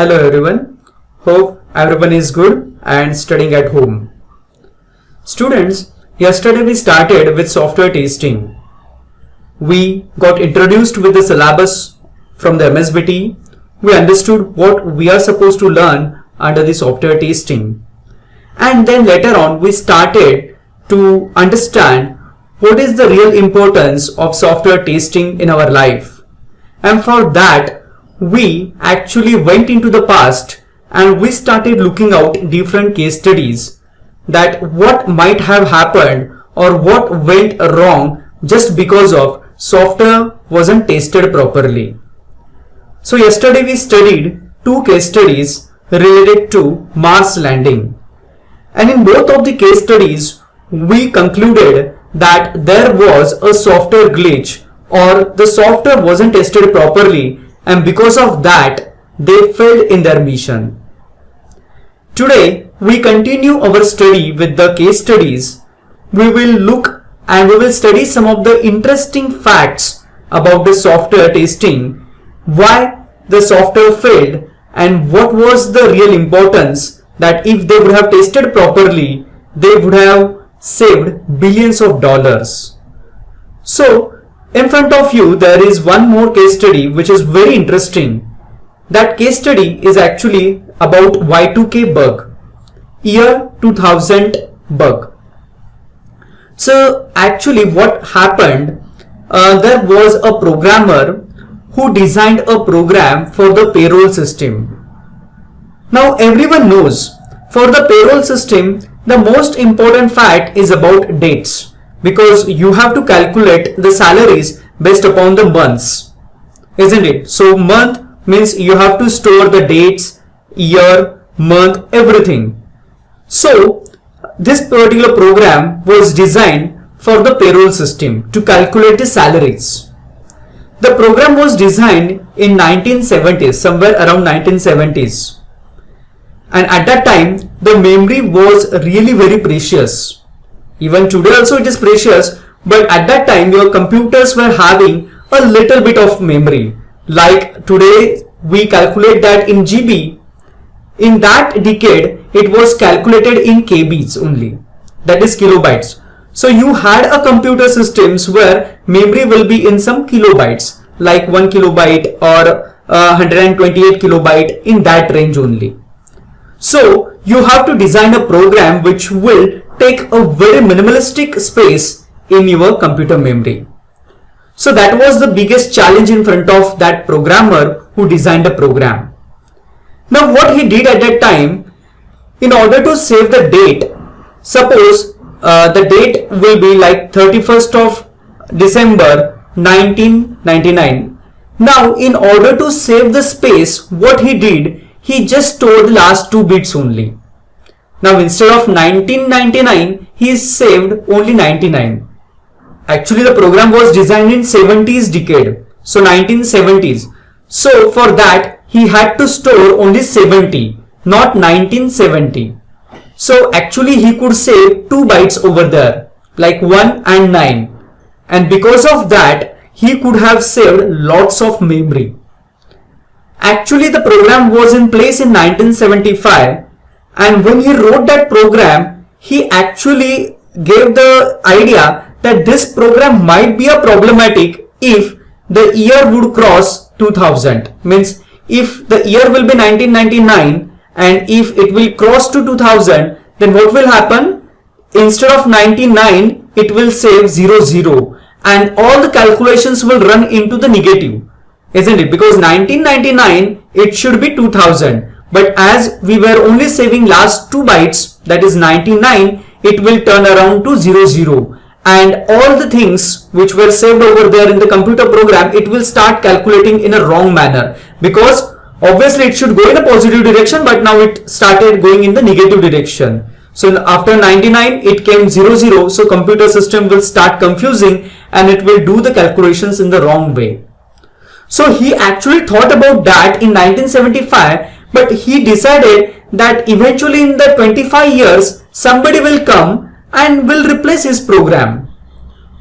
Hello everyone. Hope everyone is good and studying at home. Students, yesterday we started with software testing. We got introduced with the syllabus from the MSBT. We understood what we are supposed to learn under the software testing. And then later on we started to understand what is the real importance of software testing in our life. And for that, we actually went into the past and we started looking out different case studies that what might have happened or what went wrong just because of software wasn't tested properly. So yesterday we studied two case studies related to Mars landing. And in both of the case studies, we concluded that there was a software glitch or the software wasn't tested properly, and because of that they failed in their mission. Today we continue our study with the case studies. We will look and we will study some of the interesting facts about the software testing, why the software failed, and what was the real importance that if they would have tested properly they would have saved billions of dollars. So in front of you there is one more case study which is very interesting. That case study is actually about Y2K bug, year 2000 bug. So actually what happened, there was a programmer who designed a program for the payroll system. Now everyone knows for the payroll system the most important fact is about dates, because you have to calculate the salaries based upon the months, isn't it? So month means you have to store the dates, year, month, everything. So this particular program was designed for the payroll system to calculate the salaries. The program was designed in 1970s, somewhere around 1970s. And at that time the memory was really very precious. Even today also it is precious, but at that time your computers were having a little bit of memory. Like today we calculate that in GB. In that decade it was calculated in KBs only, that is kilobytes. So you had a computer systems where memory will be in some kilobytes, like 1 kilobyte or 128 kilobyte, in that range only. So you have to design a program which will take a very minimalistic space in your computer memory. So that was the biggest challenge in front of that programmer who designed the program. Now what he did at that time, in order to save the date, suppose the date will be like 31st of December 1999. Now in order to save the space, what he did, he just stored the last 2 bits only. Now instead of 1999, he saved only 99. Actually the program was designed in 70s decade, so 1970s. So for that he had to store only 70, not 1970. So actually he could save 2 bytes over there, like 1 and 9. And because of that he could have saved lots of memory. Actually the program was in place in 1975. And when he wrote that program, he actually gave the idea that this program might be a problematic if the year would cross 2000. Means if the year will be 1999 and if it will cross to 2000, then what will happen? Instead of 99, it will save 00 and all the calculations will run into the negative, isn't it? Because 1999, it should be 2000. But as we were only saving last 2 bytes, that is 99, it will turn around to 00. And all the things which were saved over there in the computer program, it will start calculating in a wrong manner. Because obviously it should go in a positive direction, but now it started going in the negative direction. So after 99, it came 00. So computer system will start confusing and it will do the calculations in the wrong way. So he actually thought about that in 1975. But he decided that eventually in the 25 years, somebody will come and will replace his program.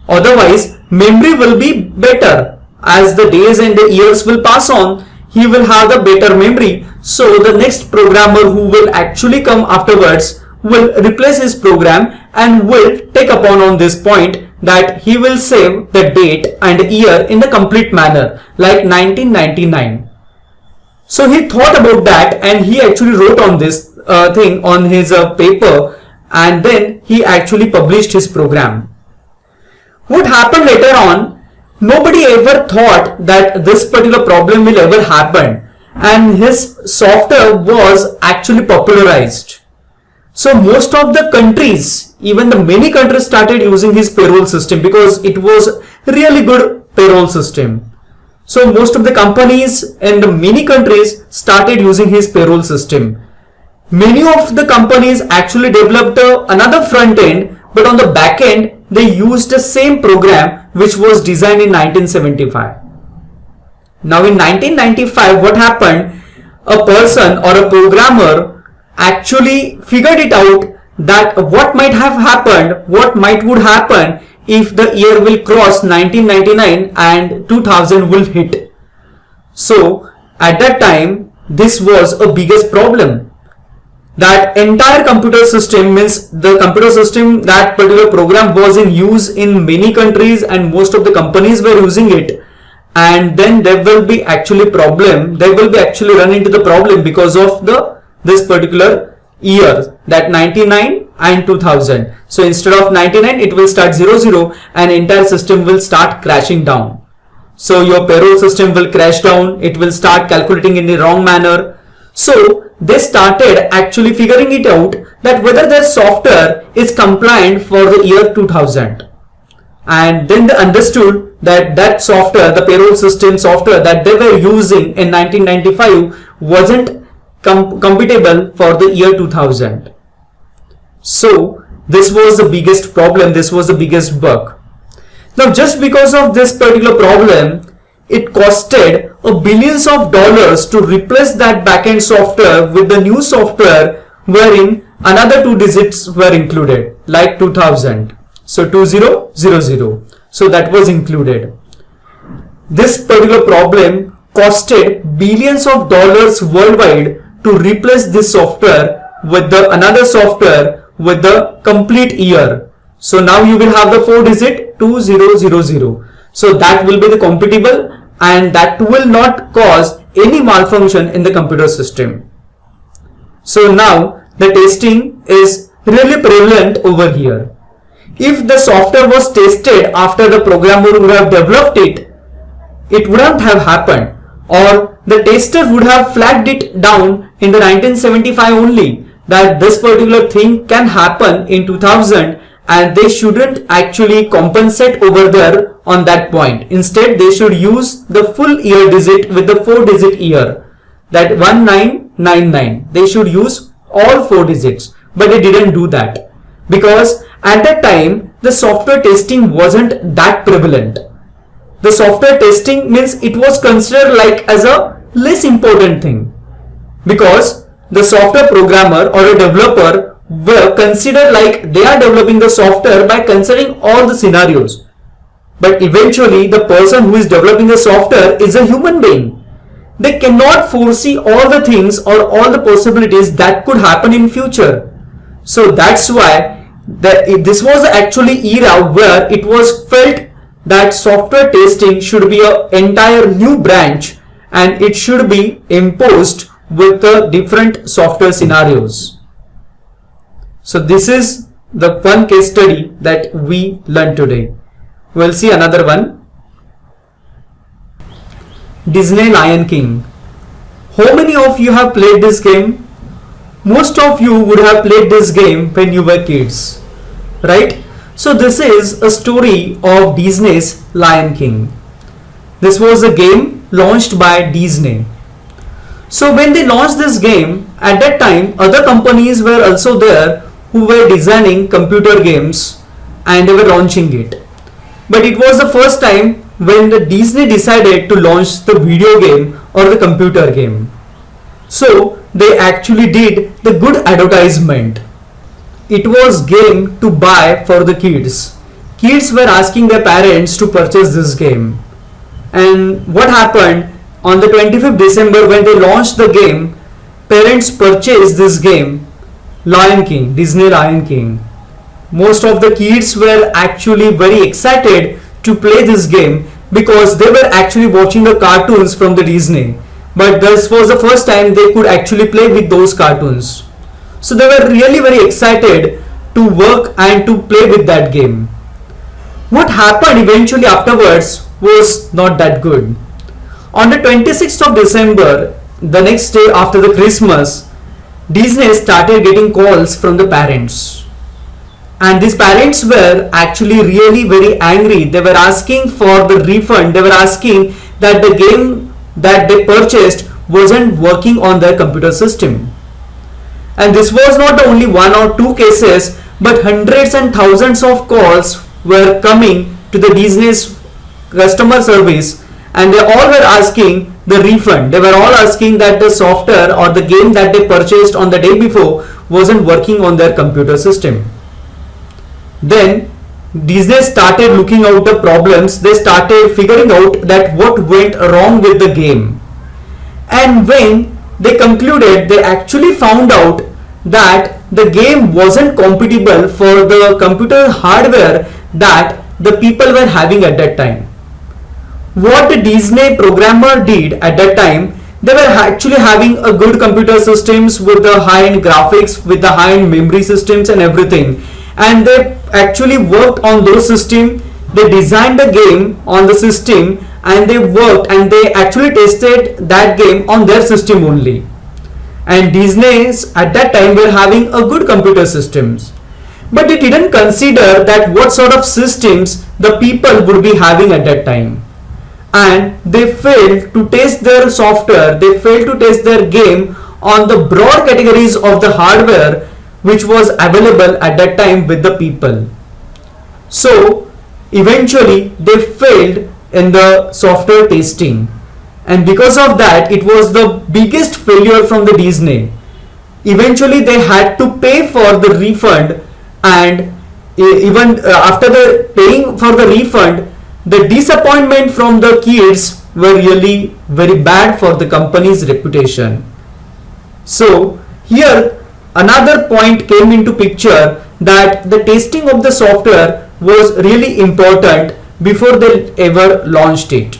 Otherwise, memory will be better. As the days and the years will pass on, he will have the better memory. So the next programmer who will actually come afterwards will replace his program and will take upon on this point that he will save the date and year in the complete manner, like 1999. So he thought about that and he actually wrote on this thing on his paper, and then he actually published his program. What happened later on, nobody ever thought that this particular problem will ever happen, and his software was actually popularized. So most of the countries, even the many countries, started using his payroll system because it was really good payroll system. So most of the companies in the many countries started using his payroll system. Many of the companies actually developed another front end, but on the back end they used the same program which was designed in 1975. Now in 1995, what happened? A person or a programmer actually figured it out that what might have happened, what would happen if the year will cross 1999 and 2000 will hit. So at that time, this was a biggest problem. That entire computer system, means the computer system, that particular program was in use in many countries and most of the companies were using it, and then there will be actually problem, they will be actually run into the problem because of this particular year, that 99 and 2000. So instead of 99 it will start 00 and entire system will start crashing down. So your payroll system will crash down, it will start calculating in the wrong manner. So they started actually figuring it out that whether their software is compliant for the year 2000. And then they understood that that software, the payroll system software that they were using in 1995 wasn't compatible for the year 2000. So this was the biggest problem, this was the biggest bug. Now just because of this particular problem, it costed billions of dollars to replace that backend software with the new software wherein another 2 digits were included, like 2000. So 2000. So that was included. This particular problem costed billions of dollars worldwide to replace this software with the another software with the complete year. So now you will have the 4 digit 2000. So that will be the compatible and that will not cause any malfunction in the computer system. So now the testing is really prevalent over here. If the software was tested after the programmer would have developed it, it wouldn't have happened, or the tester would have flagged it down in the 1975 only that this particular thing can happen in 2000 and they shouldn't actually compensate over there on that point. Instead, they should use the full year digit with the 4 digit year, that 1999. They should use all 4 digits, but they didn't do that because at that time the software testing wasn't that prevalent. The software testing means it was considered like as a less important thing because the software programmer or a developer were considered like they are developing the software by considering all the scenarios. But eventually the person who is developing the software is a human being. They cannot foresee all the things or all the possibilities that could happen in future. So that's why this was actually era where it was felt that software testing should be an entire new branch and it should be imposed with the different software scenarios. So this is the one case study that we learned today. We'll see another one. Disney Lion King. How many of you have played this game? Most of you would have played this game when you were kids, right? So this is a story of Disney's Lion King. This was a game launched by Disney. So when they launched this game, at that time other companies were also there who were designing computer games and they were launching it. But it was the first time when the Disney decided to launch the video game or the computer game. So they actually did the good advertisement. It was game to buy for the kids. Kids were asking their parents to purchase this game. And what happened? on the 25th December when they launched the game, parents purchased this game, Lion King, Disney Lion King. Most of the kids were actually very excited to play this game because they were actually watching the cartoons from the Disney. But this was the first time they could actually play with those cartoons. So they were really very excited to work and to play with that game. What happened eventually afterwards was not that good. On the 26th of December, the next day after the Christmas, Disney started getting calls from the parents. And these parents were actually really very angry. They were asking for the refund. They were asking that the game that they purchased wasn't working on their computer system. And this was not the only one or two cases, but hundreds and thousands of calls were coming to the Disney's customer service, and they all were asking the refund. They were all asking that the software or the game that they purchased on the day before wasn't working on their computer system. Then Disney started looking out the problems. They started figuring out that what went wrong with the game. And when they concluded, they actually found out that the game wasn't compatible for the computer hardware that the people were having at that time. What the Disney programmer did at that time, they were actually having a good computer systems with the high-end graphics, with the high-end memory systems and everything, and they actually worked on those systems. They designed the game on the system, and they worked and they actually tested that game on their system only. And Disney's at that time were having a good computer systems, but they didn't consider that what sort of systems the people would be having at that time, and they failed to test their software. They failed to test their game on the broad categories of the hardware which was available at that time with the people. So eventually they failed in the software testing, and because of that it was the biggest failure from the Disney. Eventually they had to pay for the refund, and even after the paying for the refund, the disappointment from the kids were really very bad for the company's reputation. So here another point came into picture, that the testing of the software was really important before they ever launched it.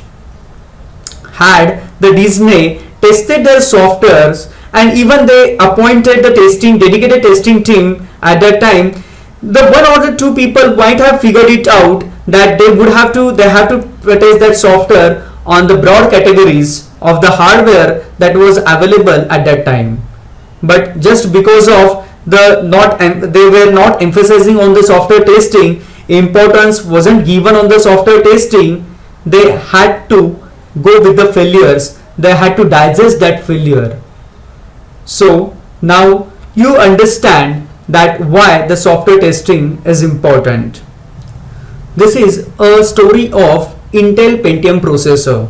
Had the Disney tested their softwares and even they appointed the dedicated testing team at that time, the one or the two people might have figured it out that they have to test that software on the broad categories of the hardware that was available at that time. But just because of they were not emphasizing on the software testing, importance wasn't given on the software testing, they had to go with the failures. They had to digest that failure. So now you understand that why the software testing is important. This is a story of Intel Pentium processor.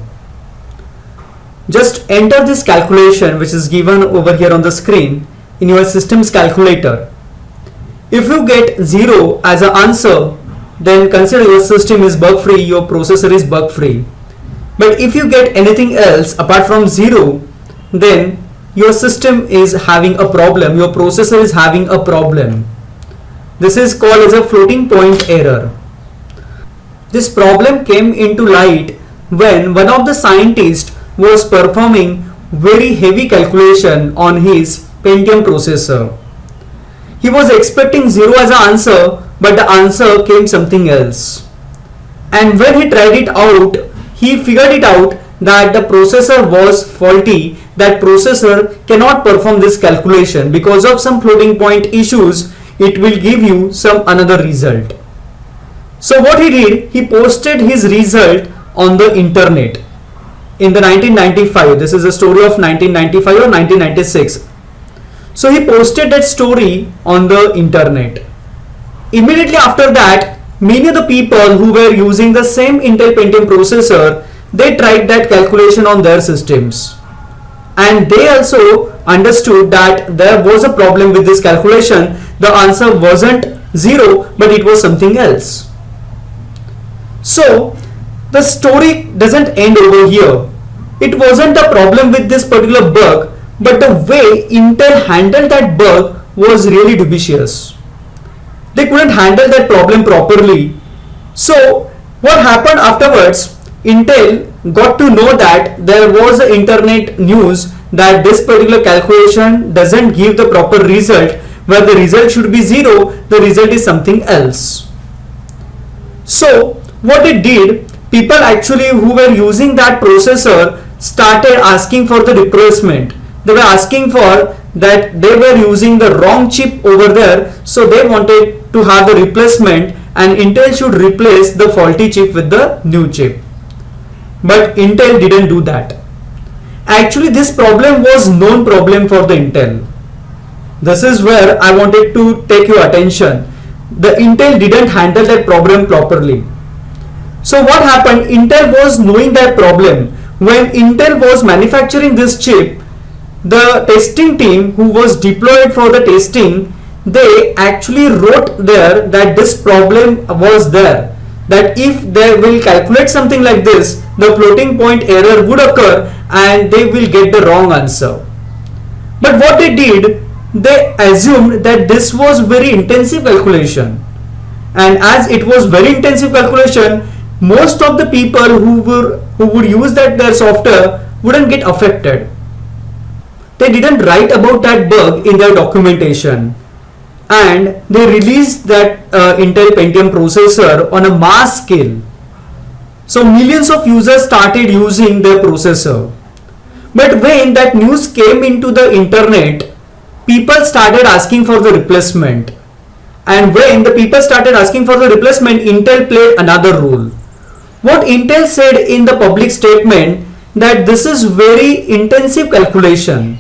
Just enter this calculation which is given over here on the screen in your system's calculator. If you get 0 as an answer, then consider your system is bug free, your processor is bug free. But if you get anything else apart from 0, then your system is having a problem, your processor is having a problem. This is called as a floating point error. This problem came into light when one of the scientists was performing very heavy calculation on his Pentium processor. He was expecting 0 as an answer, but the answer came something else. And when he tried it out, he figured it out that the processor was faulty, that processor cannot perform this calculation because of some floating point issues. It will give you some another result. So what he did, he posted his result on the internet in the 1995. This is a story of 1995 or 1996. So he posted that story on the internet. Immediately after that, many of the people who were using the same Intel Pentium processor, they tried that calculation on their systems, and they also understood that there was a problem with this calculation. The answer wasn't 0, but it was something else. So the story doesn't end over here. it wasn't the problem with this particular bug, but the way Intel handled that bug was really dubious. They couldn't handle that problem properly. So what happened afterwards, Intel got to know that there was an internet news that this particular calculation doesn't give the proper result, where the result should be 0, the result is something else. So what it did, people actually who were using that processor started asking for the replacement. They were asking for that, they were using the wrong chip over there, so they wanted to have the replacement and Intel should replace the faulty chip with the new chip. But Intel didn't do that. Actually, this problem was known problem for the Intel. This is where I wanted to take your attention. The Intel didn't handle that problem properly. So what happened? Intel was knowing that problem. When Intel was manufacturing this chip, the testing team who was deployed for the testing, they actually wrote there that this problem was there, that if they will calculate something like this, the floating point error would occur and they will get the wrong answer. But what they did, they assumed that this was very intensive calculation, and as it was very intensive calculation, most of the people who would use their software wouldn't get affected. They didn't write about that bug in their documentation, and they released that Intel Pentium processor on a mass scale. So millions of users started using their processor. But when that news came into the internet, people started asking for the replacement. And when the people started asking for the replacement, Intel played another role. What Intel said in the public statement, that this is very intensive calculation,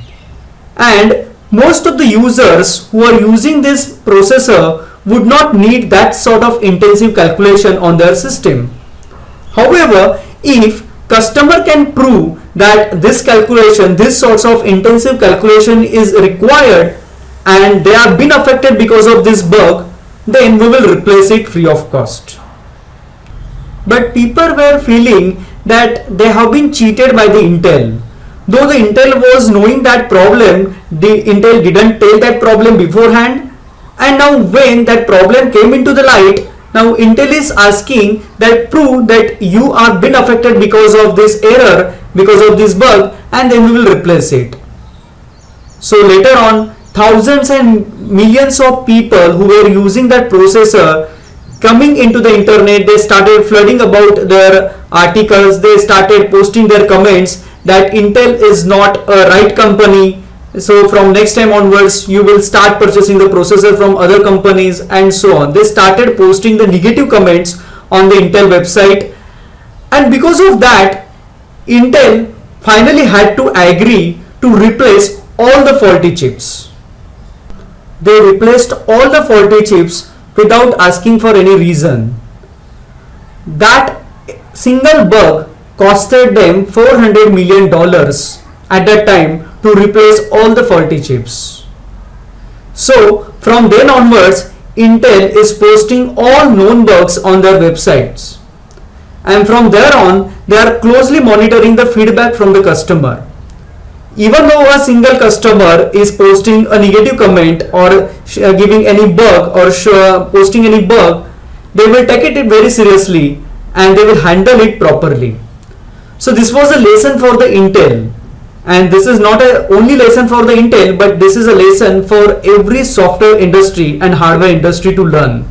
and most of the users who are using this processor would not need that sort of intensive calculation on their system. However, if customer can prove that this calculation, this sorts of intensive calculation is required and they have been affected because of this bug, then we will replace it free of cost. But people were feeling that they have been cheated by the Intel. Though the Intel was knowing that problem, the Intel didn't tell that problem beforehand, and now when that problem came into the light, now Intel is asking that prove that you are been affected because of this error, because of this bug, and then we will replace it. So later on, thousands and millions of people who were using that processor coming into the internet, they started flooding about their articles, they started posting their comments that Intel is not a right company, so from next time onwards you will start purchasing the processor from other companies, and so on. They started posting the negative comments on the Intel website, and because of that Intel finally had to agree to replace all the faulty chips. They replaced all the faulty chips without asking for any reason. That single bug costed them $400 million at that time to replace all the faulty chips. So from then onwards, Intel is posting all known bugs on their websites, and from there on they are closely monitoring the feedback from the customer. Even though a single customer is posting a negative comment or giving any bug or posting any bug, they will take it very seriously and they will handle it properly. So this was a lesson for the Intel, and this is not a only lesson for the Intel, but this is a lesson for every software industry and hardware industry to learn,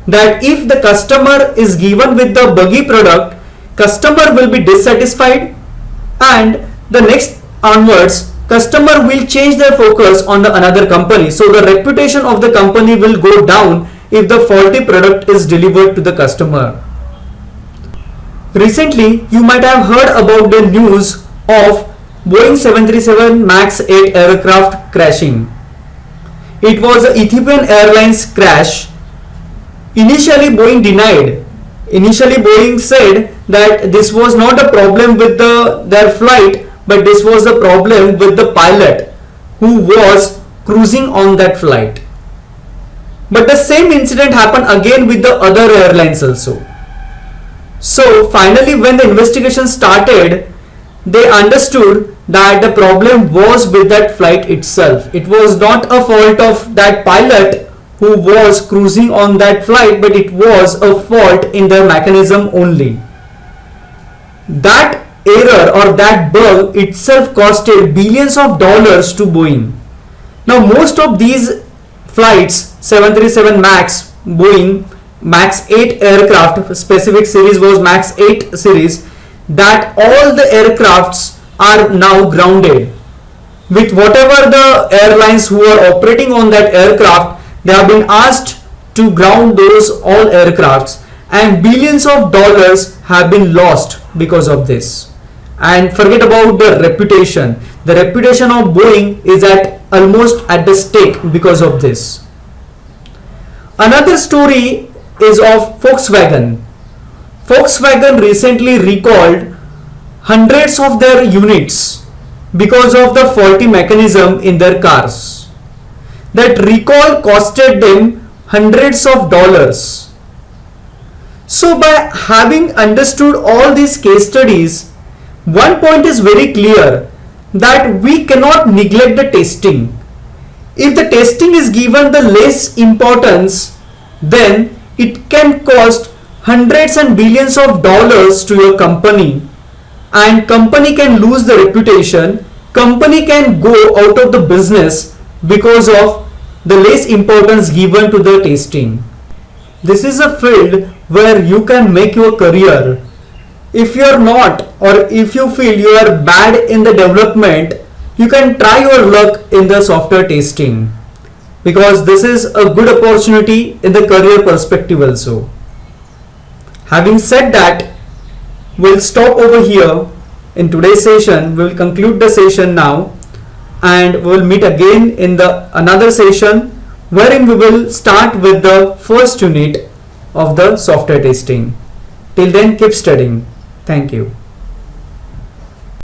that if the customer is given with the buggy product, customer will be dissatisfied, and the next onwards customer will change their focus on the another company. So the reputation of the company will go down if the faulty product is delivered to the customer. Recently, you might have heard about the news of Boeing 737 MAX 8 aircraft crashing. It was an Ethiopian Airlines crash. Initially, Boeing denied. Initially, Boeing said that this was not a problem with their flight, but this was a problem with the pilot who was cruising on that flight. But the same incident happened again with the other airlines also. So finally, when the investigation started, they understood that the problem was with that flight itself. It was not a fault of that pilot who was cruising on that flight, but it was a fault in the mechanism only. That error or that bug itself costed billions of dollars to Boeing. Now most of these flights, 737 MAX, Boeing MAX 8 aircraft, specific series was MAX 8 series, that all the aircrafts are now grounded. With whatever the airlines who are operating on that aircraft, they have been asked to ground those all aircrafts, and billions of dollars have been lost because of this. And forget about the reputation. The reputation of Boeing is almost at the stake because of this. Another story is of Volkswagen. Volkswagen recently recalled hundreds of their units because of the faulty mechanism in their cars. That recall costed them hundreds of dollars. So by having understood all these case studies, one point is very clear, that we cannot neglect the testing. If the testing is given the less importance, then it can cost hundreds and billions of dollars to your company, and company can lose the reputation, company can go out of the business because of the less importance given to the testing. This is a field where you can make your career. If you are not, or if you feel you are bad in the development, you can try your luck in the software testing, because this is a good opportunity in the career perspective also. Having said that, we'll stop over here in today's session. We'll conclude the session now, and we'll meet again in the another session wherein we will start with the first unit of the software testing. Till then, keep studying. Thank you.